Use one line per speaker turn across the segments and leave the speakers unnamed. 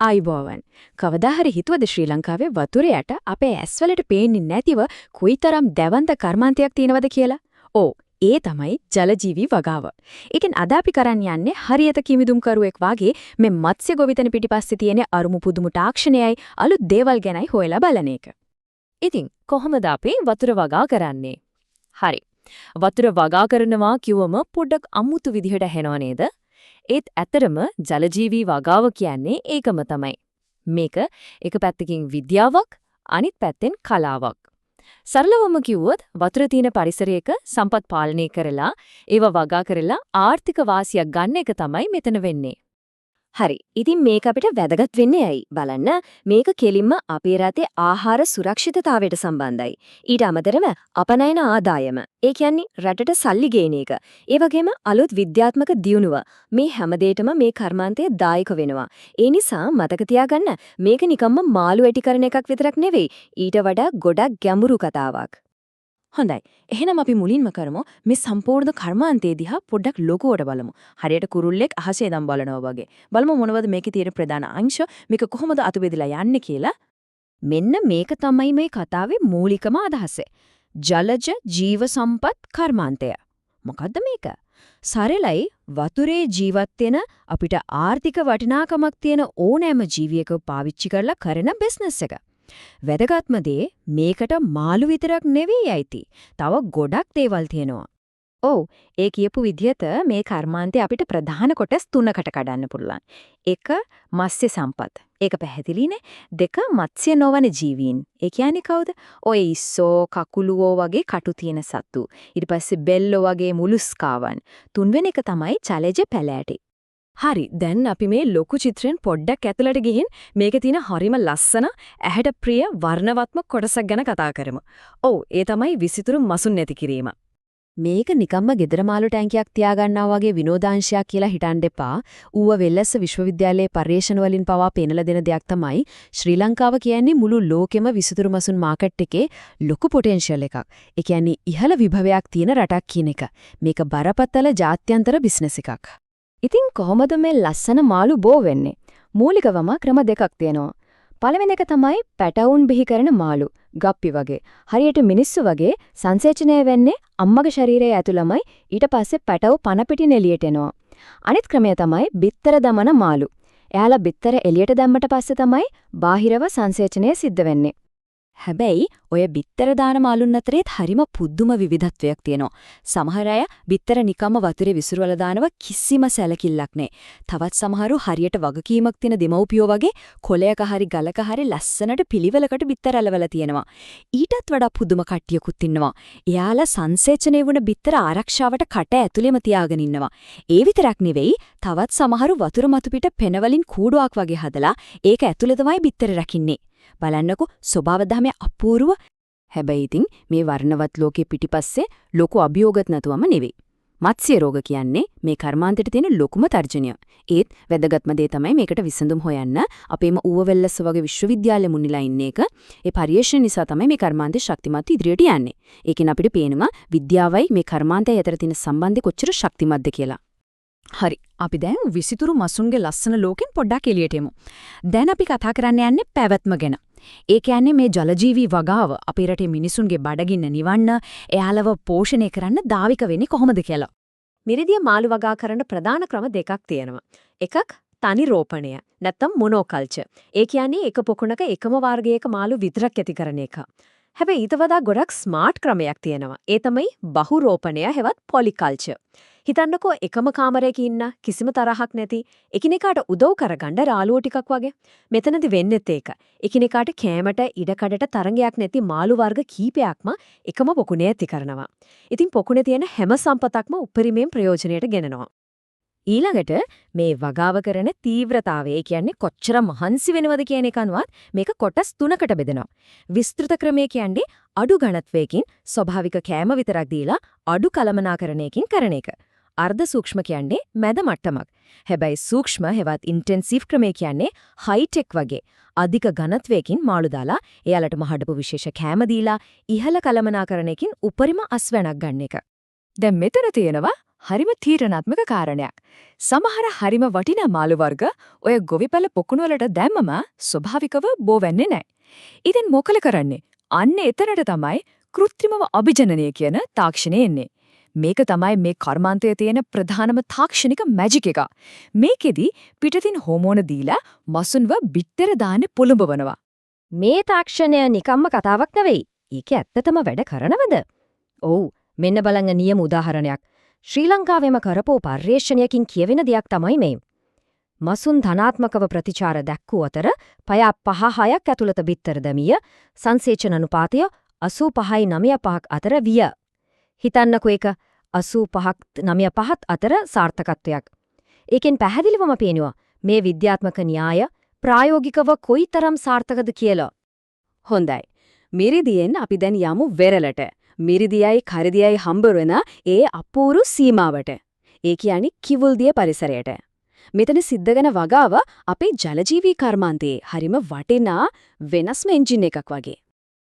ආයිබෝවන් කවදා හරි හිතුවද ශ්‍රී ලංකාවේ වතුර යට අපේ ඇස්වලට පේන්නේ නැතිව කොයිතරම් දැවන්ත කර්මාන්තයක් තියෙනවද කියලා? ඕ ඒ තමයි ජලජීවී වගාව. ඒකෙන් අද අපි කරන්න යන්නේ හරියට කිමිදුම් කරුවෙක් වාගේ මේ මත්ස්‍ය ගොවිතැන පිටිපස්සේ තියෙන අරුමු පුදුමු තාක්ෂණයයි අලුත් දේවල් ගැනයි හොයලා බලන එක.
ඉතින් කොහොමද අපි වතුර වගා කරන්නේ? හරි. වතුර වගා කරනවා කිව්වම පොඩ්ඩක් අමුතු විදිහට ඇහෙනව නේද? ඒත් ඇතරම ජලජීවී වගාව කියන්නේ ඒකම තමයි. මේක එක පැත්තකින් විද්‍යාවක් අනිත් පැත්තෙන් කලාවක්. සරලවම කිව්වොත් වතුර තියෙන පරිසරයක සම්පත් පාලනය කරලා ඒව වගා කරලා ආර්ථික වාසියක් ගන්න එක තමයි මෙතන වෙන්නේ.
හරි. ඉතින් මේක අපිට වැදගත් වෙන්නේ ඇයි? බලන්න මේක කෙලින්ම අපේ රටේ ආහාර සුරක්ෂිතතාවයට සම්බන්ධයි. ඊට අමතරව අපනයන ආදායම. ඒ කියන්නේ රටට සල්ලි ගේන එක. ඒ වගේම අලුත් විද්‍යාත්මක දියුණුව. මේ හැමදේටම මේ කර්මාන්තය දායක වෙනවා. ඒ නිසා මතක තියාගන්න මේක නිකම්ම මාළු ඇටි කරන එකක් විතරක් නෙවෙයි. ඊට වඩා ගොඩක් ගැඹුරු කතාවක්.
හොඳයි. එහෙනම් අපි මුලින්ම කරමු මේ සම්පූර්ණ කර්මාන්තයේ දිහා පොඩ්ඩක් ලොකුවට බලමු. හරියට කුරුල්ලෙක් අහසේ ඉඳන් බලනවා වගේ. බලමු මොනවද මේකේ තියෙන ප්‍රධාන අංශ, මේක කොහොමද අතු බෙදලා යන්නේ කියලා.
මෙන්න මේක තමයි මේ කතාවේ මූලිකම අදහස. ජලජ ජීව සම්පත් කර්මාන්තය. මොකද්ද මේක? සරලයි වතුරේ ජීවත් වෙන අපිට ආර්ථික වටිනාකමක් තියෙන ඕනෑම ජීවියක පාවිච්චි කරලා කරන බිස්නස් එක. වැදගත්ම දේ මේකට මාළු විතරක් නෙවෙයි ඇති. තව ගොඩක් දේවල් තියෙනවා.
ඔව්, ඒ කියපු විදිහට මේ කර්මාන්තේ අපිට ප්‍රධාන කොටස් තුනකට කඩන්න පුළුවන්. එක මත්ස්‍ය සම්පත්. ඒක පැහැදිලිනේ. දෙක මත්ස්‍ය නොවන ජීවීන්. ඒ කියන්නේ කවුද? ඔය ඉස්සෝ, කකුලුවෝ වගේ කටු තියෙන සත්තු. ඊට පස්සේ බෙල්ලෝ වගේ මුලුස්කාවන්. තුන්වෙනි එක තමයි ජලජ පැලෑටි.
හරි. දැන් අපි මේ ලොකු චිත්‍රයෙන් පොඩ්ඩක් ඇතුළට ගිහින් මේකේ තියෙන හරිම ලස්සන ඇහැට ප්‍රිය වර්ණවත්ම කොටසක් ගැන කතා කරමු. ඔව්, ඒ තමයි විසිතුරු මසුන් නැති කිරීම.
මේක නිකම්ම ගෙදර මාළු ටැංකියක් තියාගන්නවා වගේ විනෝදාංශයක් කියලා හිතන්න එපා. ඌව වෙල්ලස්ස විශ්වවිද්‍යාලයේ පර්යේෂණ වලින් පවා පෙන්වලා දෙන දෙයක් තමයි ශ්‍රී ලංකාව කියන්නේ මුළු ලෝකෙම විසිතුරු මසුන් මාකට් එකේ ලොකු පොටෙන්ෂල් එකක්. ඒ කියන්නේ ඉහළ විභවයක් තියෙන රටක් කියන එක. මේක බරපතල ජාත්‍යන්තර බිස්නස් එකක්.
ඉතින් කොහොමද මේ ලස්සන මාළු බෝ වෙන්නේ? මූලිකවම ක්‍රම දෙකක් තියෙනවා. පළවෙනි එක තමයි පැටවුන් බිහි කරන මාළු. ගප්පි වගේ. හරියට මිනිස්සු වගේ සංසේචනය වෙන්නේ අම්මගේ ශරීරය ඇතුළමයි. ඊට පස්සේ පැටව පන පිටින් එළියට එනවා. අනිත් ක්‍රමය තමයි බිත්තර දමන මාළු. එයාලා බිත්තර එළියට දැම්මට පස්සේ තමයි බාහිරව සංසේචනය සිද්ධ වෙන්නේ.
හැබැයි ඔය බිත්තර දාන මාළුන් අතරේත් හරිම පුදුම විවිධත්වයක් තියෙනවා. සමහර අය බිත්තර නිකම්ම වතුරේ විසිරවලා දානව කිසිම සැලකිල්ලක් නැහැ. තවත් සමහරු හරියට වගකීමක් තියෙන දෙමව්පියෝ වගේ කොලයක හරි ගලක හරි ලස්සනට පිළිවෙලකට බිත්තර අලවලා තියෙනවා. ඊටත් වඩා පුදුම කට්ටියකුත් ඉන්නවා. එයාලා සංසේචනය වුණ බිත්තර ආරක්ෂාවට කට ඇතුලේම තියාගෙන ඉන්නවා. ඒ විතරක් නෙවෙයි, තවත් සමහරු වතුර මතු පිට පෙන වලින් කූඩුවක් වගේ හදලා ඒක ඇතුලේ තමයි බිත්තර රකින්නේ. බලන්නකෝ ස්වභාව ධර්මයේ අපූර්ව. හැබැයි ඉතින් මේ වර්ණවත් ලෝකෙ පිටිපස්සේ ලොකු අභියෝගත් නැතුවම නෙවෙයි. මත්ස්‍ය රෝග කියන්නේ මේ කර්මාන්තයට තියෙන ලොකුම තර්ජනය. ඒත් වැදගත්ම දේ තමයි මේකට විසඳුම් හොයන්න අපේම ඌවවෙල්ලස්ස වගේ විශ්වවිද්‍යාලෙ මුනිලා ඉන්න එක. ඒ පරිශ්‍රණ නිසා තමයි මේ කර්මාන්තේ ශක්තිමත් ඉදිරියට යන්නේ. ඒකෙන් අපිට පේනවා විද්‍යාවයි මේ කර්මාන්තය අතර තියෙන සම්බන්ධය කොච්චර ශක්තිමත්ද කියලා.
හරි. අපි දැන් විසිතුරු මසුන්ගේ ලස්සන ලෝකෙන් පොඩ්ඩක් එළියට එමු. දැන් අපි කතා කරන්න යන්නේ පැවැත්ම ගැන. ඒ කියන්නේ මේ ජලජීවී වගාව අපේ රටේ මිනිසුන්ගේ බඩගින්න නිවන්න, එයාලව පෝෂණය කරන්න දාවික වෙන්නේ කොහොමද කියලා.
මිරිදිය මාළු වගා කරන ප්‍රධාන ක්‍රම දෙකක් තියෙනවා. එකක් තනි රෝපණය නැත්නම් මොනෝකල්චර්. ඒ කියන්නේ එක පොකුණක එකම වර්ගයක මාළු විතරක් ඇති කරන එක. හැබැයි ඊට වඩා ගොඩක් ස්මාර්ට් ක්‍රමයක් තියෙනවා. ඒ තමයි බහු රෝපණය හෙවත් පොලිකල්චර්. හිතන්නකෝ එකම කාමරයක ඉන්න කිසිම තරහක් නැති එකිනෙකාට උදව් කරගන්න රාළුවෝ ටිකක් වගේ. මෙතනදි වෙන්නේත් ඒක. එකිනෙකාට කෑමට ඉඩකඩට තරංගයක් නැති මාළු වර්ග කීපයක්ම එකම පොකුණේ ඇති කරනවා. ඉතින් පොකුණේ තියෙන හැම සම්පතක්ම උපරිමයෙන් ප්‍රයෝජනයට ගෙනනවා. ඊළඟට මේ වගාව කරන තීව්‍රතාවය කියන්නේ කොච්චර මහන්සි වෙනවද කියන එක අනුවත් මේක කොටස් තුනකට බෙදෙනවා. විස්තෘත ක්‍රමය කියන්නේ අඩු ඝනත්වයකින් ස්වභාවික කෑම විතරක් දීලා අඩු කළමනාකරණයකින් කරන එක. අර්ධ සූක්ෂම කියන්නේ මැද මට්ටමක්. හැබැයි සූක්ෂම හෙවත් ඉන්ටෙන්සිව් ක්‍රමය කියන්නේ හයි ටෙක් වගේ අධික ඝනත්වයකින් මාළු දාලා එයාලට මහඩපු විශේෂ කෑම දීලා ඉහළ කළමනාකරණයකින් උපරිම අස්වැණක් ගන්න එක.
දැන් මෙතන තියෙනවා හරිම තීරණාත්මක කාරණයක්. සමහර හරිම වටිනා මාළු වර්ග ඔය ගොවිපළ පොකුණු වලට දැම්මම ස්වභාවිකව බෝ වෙන්නේ නැහැ. ඉතින් මොකල කරන්නේ? අන්න එතනට තමයි කෘත්‍රිමව අභිජනනය කියන තාක්ෂණය එන්නේ. මේක තමයි මේ කර්මාන්තයේ තියෙන ප්‍රධානම තාක්ෂණික මැජික් එක. මේකෙදි පිටතින් හෝමෝන දීලා මසුන්ව බිත්තර දාන්න පොළඹවනවා.
මේ තාක්ෂණය නිකම්ම කතාවක් නෙවෙයි. ඒක ඇත්තටම වැඩ කරනවද? ඔව්, මෙන්න බලන්න නියම උදාහරණයක්. ශ්‍රී ලංකාවේම කරපු පර්යේෂණයකින් කියවෙන දෙයක් තමයි මේ. මසුන් ධනාත්මකව ප්‍රතිචාර දැක්වූ අතර පය 5-6ක් ඇතුළත බිත්තර දමිය සංසේචන අනුපාතය 85.95ක් අතර විය. හිතන්නකෝ ඒක 85.95ත් අතර සාර්ථකත්වයක්. ඒකෙන් පැහැදිලිවම පේනවා මේ විද්‍යාත්මක න්‍යාය ප්‍රායෝගිකව කොයිතරම් සාර්ථකද කියලා.
හොඳයි. මිරිදියෙන් අපි දැන් යමු වෙරළට. මිරිදියයි කරිදියයි හම්බ වෙන ඒ අපූරු සීමාවට. ඒ කියන්නේ කිවුල්දිය පරිසරයට. මෙතන සිද්ධ වෙන වගාව අපේ ජලජීවී කර්මාන්තයේ හරිම වටිනා වෙනස්ම එන්ජින් එකක් වගේ.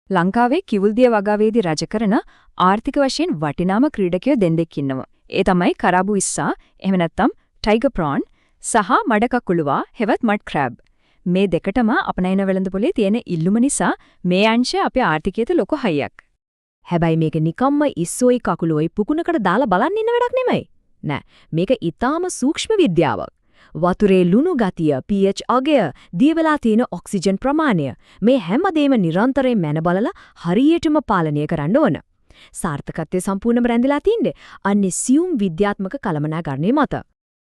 ලංකාවේ කිවුල්දිය වගාවේදී රජ කරන ආර්ථික වශයෙන් වටිනාම ක්‍රීඩකයෝ දෙන්නෙක් ඉන්නවා. ඒ තමයි කරාබු ඉස්සා, එහෙම නැත්නම් ටයිගර් ප්‍රෝන් සහ මඩකකුළුවා හෙවත් මඩ් ක්‍රැබ්. මේ දෙකටම අපනයන වෙළඳපොලේ තියෙන ඉල්ලුම නිසා මේ අංශය අපේ ආර්ථිකයට ලොකු හයියක්.
හැබැයි මේක නිකම්ම ඉස්සෝයි කකුලෝයි පුකුණකට දාලා බලන් ඉන්න වැඩක් නෙමෙයි. නෑ, මේක ඊටාම සූක්ෂම විද්‍යාවක්. වතුරේ ලුණු ගතිය, pH අගය, දියවලා තියෙන ඔක්සිජන් ප්‍රමාණය මේ හැමදේම නිරන්තරයෙන් මැන බලලා හරියටම පාලනය කරන්න ඕන. සාර්ථකත්වයේ සම්පූර්ණම රැඳිලා තින්නේ අන්නේ සියුම් විද්‍යාත්මක කළමනාකරණය මත.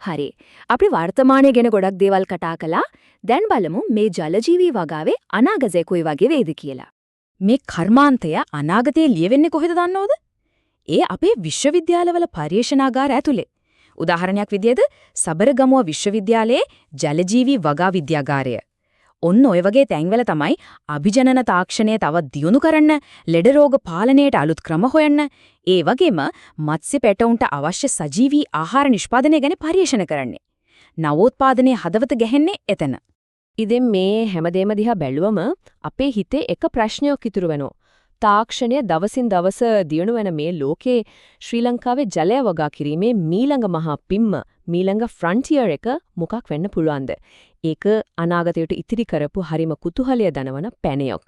හරි. අපි වර්තමානයේ ගැන ගොඩක් දේවල් කතා කළා. දැන් බලමු මේ ජලජීවී වගාවේ අනාගතය කොයි වගේ වේද කියලා.
මේ කර්මාන්තය අනාගතයේ ලියවෙන්නේ කොහෙද දන්නවද? ඒ අපේ විශ්වවිද්‍යාලවල පර්යේෂණාගාර ඇතුලේ. උදාහරණයක් විදිහට සබරගමුව විශ්වවිද්‍යාලයේ ජලජීවී වගා විද්‍යාගාරය. ඔන්න ඔය වගේ තැන්වල තමයි අභිජනන තාක්ෂණය තවත් දියුණු කරන්න, ලෙඩ රෝග පාලනයට අලුත් ක්‍රම හොයන්න, ඒ වගේම මත්ස්‍ය පැටවුන්ට අවශ්‍ය සජීවී ආහාර නිෂ්පාදනය ගැන පර්යේෂණ කරන්නේ. නවෝත්පාදනයේ හදවත ගැහෙන්නේ එතන.
ඉතින් මේ හැමදේම දිහා බැලුවම අපේ හිතේ එක ප්‍රශ්නයක් ඉතුරු වෙනවා. තාක්ෂණය දවසින් දවස දියුණු වෙන මේ ලෝකේ ශ්‍රී ලංකාවේ ජලය වගා කිරීමේ මීළඟ මහා පිම්ම මීළඟ ෆ්‍රන්ටියර් එක මොකක් වෙන්න පුළුවන්ද? ඒක අනාගතයට ඉතිරි කරපු හරිම කුතුහලය දනවන පැනයක්.